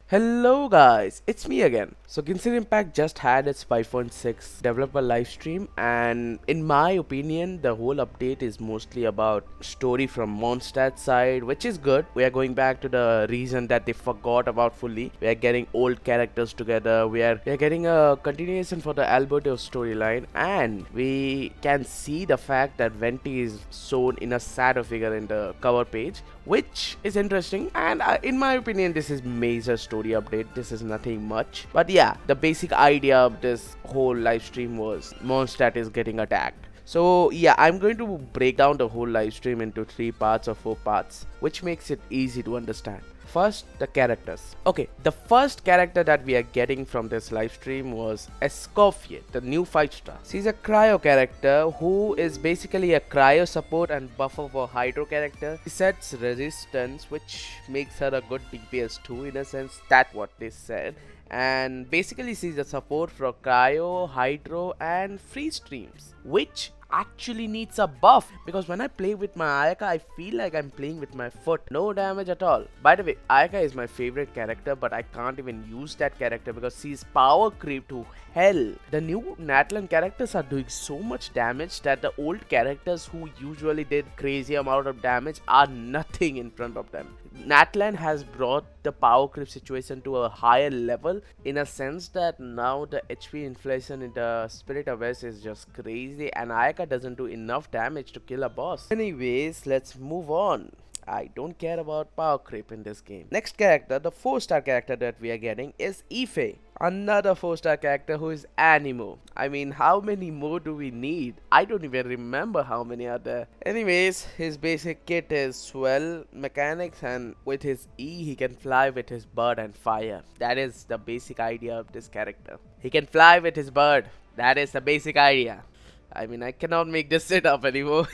Hello guys, it's me again. So Genshin Impact just had its 5.6 developer live stream, and in my opinion the whole update is mostly about story from Mondstadt side, which is good. We are going back to the reason that they forgot about fully. We are getting old characters together. We are getting a continuation for the Alberto storyline, and we can see the fact that Venti is shown in a shadow figure in the cover page, which is interesting. And in my opinion, this is major story update. This is nothing much, but yeah, the basic idea of this whole live stream was Mondstadt is getting attacked. So yeah, I'm going to break down the whole live stream into 3 parts or 4 parts, which makes it easy to understand. First, the characters. Okay, the first character that we are getting from this live stream was Escoffier, the new 5-star. She's a cryo character who is basically a cryo support and buffer for hydro character. She sets resistance, which makes her a good DPS too, in a sense. That's what they said. And basically she's a support for cryo, hydro and free streams, which actually needs a buff, because when I play with my Ayaka I feel like I'm playing with my foot. No damage at all. By the way, Ayaka is my favorite character, but I can't even use that character because she's power creep to hell. The new Natlan characters are doing so much damage that the old characters who usually did crazy amount of damage are nothing in front of them. Natlan has brought the power creep situation to a higher level, in a sense that now the HP inflation in the Spirit Abyss is just crazy, and Ayaka doesn't do enough damage to kill a boss. Anyways, let's move on. I don't care about power creep in this game. Next character, the 4-star character that we are getting is Ife. Another 4-star character who is Animo. I mean, how many more do we need? I don't even remember how many are there. Anyways, his basic kit is swell mechanics, and with his E he can fly with his bird and fire. That is the basic idea of this character. He can fly with his bird. That is the basic idea. I mean, I cannot make this shit up anymore.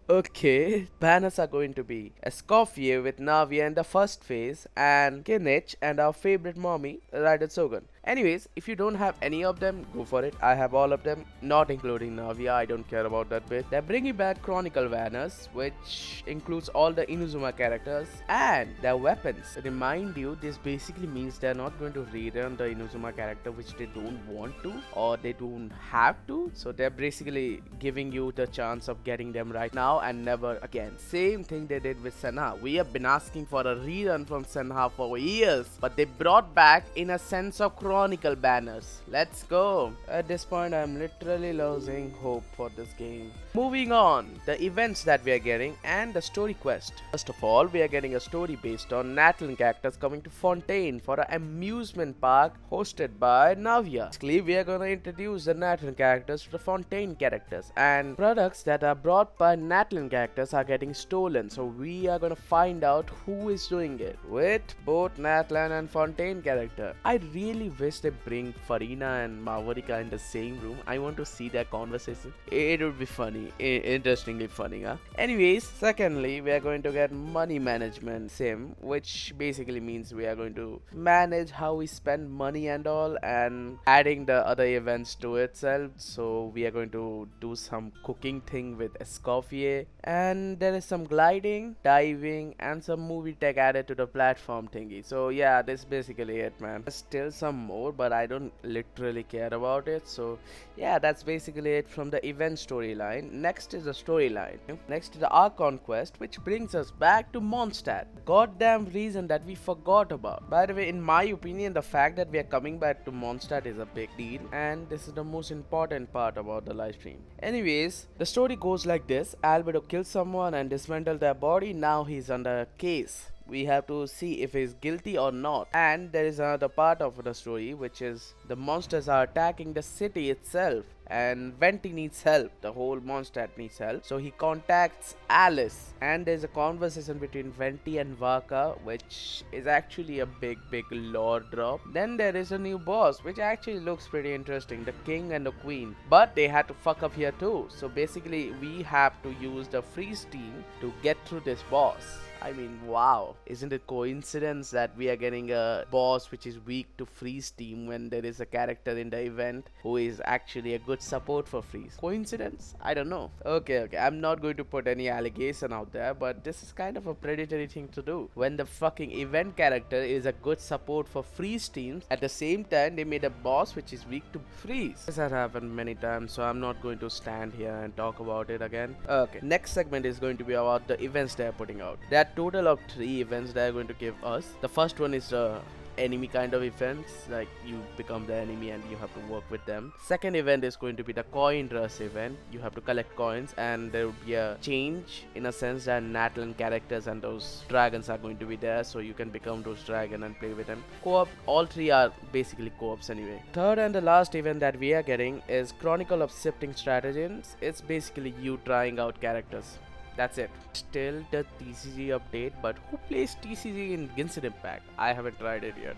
Okay, banners are going to be Escoffier with Navia in the first phase, and Kinich and our favorite mommy, Ryder Sogan. Anyways, if you don't have any of them, go for it. I have all of them, not including Navia. I don't care about that bit. They're bringing back Chronicle banners, which includes all the Inuzuma characters and their weapons. Remind you, this basically means they're not going to rerun the Inuzuma character, which they don't want to or they don't have to. So they're basically giving you the chance of getting them right now and never again. Same thing they did with Senha. We have been asking for a rerun from Senha for years, but they brought back in a sense of Chronicle banners. Let's go. At this point, I'm literally losing hope for this game. Moving on, the events that we are getting and the story quest. First of all, we are getting a story based on Natlan characters coming to Fontaine for an amusement park hosted by Navia. Basically, we are gonna introduce the Natlan characters to the Fontaine characters, and products that are brought by Natlan characters are getting stolen. So we are gonna find out who is doing it with both Natlan and Fontaine character. I really wish they bring Farina and Mavorika in the same room. I want to see their conversation. It would be funny, interestingly funny, huh? Anyways, secondly, we are going to get money management sim, which basically means we are going to manage how we spend money and all, and adding the other events to itself. So we are going to do some cooking thing with Escoffier, and there is some gliding, diving, and some movie tech added to the platform thingy. So yeah, that's basically it, man. There's still some more, but I don't literally care about it. So yeah, that's basically it from the event storyline. Next is the storyline. Next is the Archon quest, which brings us back to Mondstadt. Goddamn reason that we forgot about. By the way, in my opinion, the fact that we are coming back to Mondstadt is a big deal, and this is the most important part about the live stream. Anyways, the story goes like this. Albedo kills someone and dismantled their body. Now he's under case. We have to see if he's guilty or not. And there is another part of the story, which is the monsters are attacking the city itself, and Venti needs help. The whole Mondstadt needs help. So he contacts Alice, and there's a conversation between Venti and Vaka, which is actually a big lore drop. Then there is a new boss, which actually looks pretty interesting, the king and the queen, but they had to fuck up here too. So basically we have to use the freeze team to get through this boss. I mean, wow. Isn't it coincidence that we are getting a boss which is weak to freeze team when there is a character in the event who is actually a good support for freeze? Coincidence? I don't know. Okay. I'm not going to put any allegation out there, but this is kind of a predatory thing to do. When the fucking event character is a good support for freeze teams, at the same time they made a boss which is weak to freeze. This has happened many times, so I'm not going to stand here and talk about it again. Okay, next segment is going to be about the events they are putting out. There are total of 3 events they are going to give us. The first one is the enemy kind of events, like you become the enemy and you have to work with them. Second event is going to be the coin rush event. You have to collect coins and there will be a change in a sense that Natlan characters and those dragons are going to be there, so you can become those dragon and play with them. Co-op, all 3 are basically co-ops anyway. Third and the last event that we are getting is Chronicle of Shifting Stratagems. It's basically you trying out characters. That's it. Still the TCG update, but who plays TCG in Genshin Impact? I haven't tried it yet.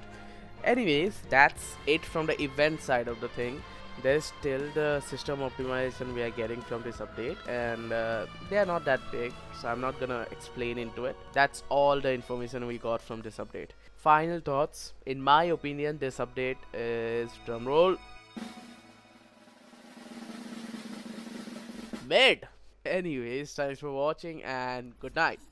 Anyways, that's it from the event side of the thing. There's still the system optimization we are getting from this update, and they are not that big, so I'm not gonna explain into it. That's all the information we got from this update. Final thoughts. In my opinion, this update is, drumroll, mid. Anyways, thanks for watching and good night.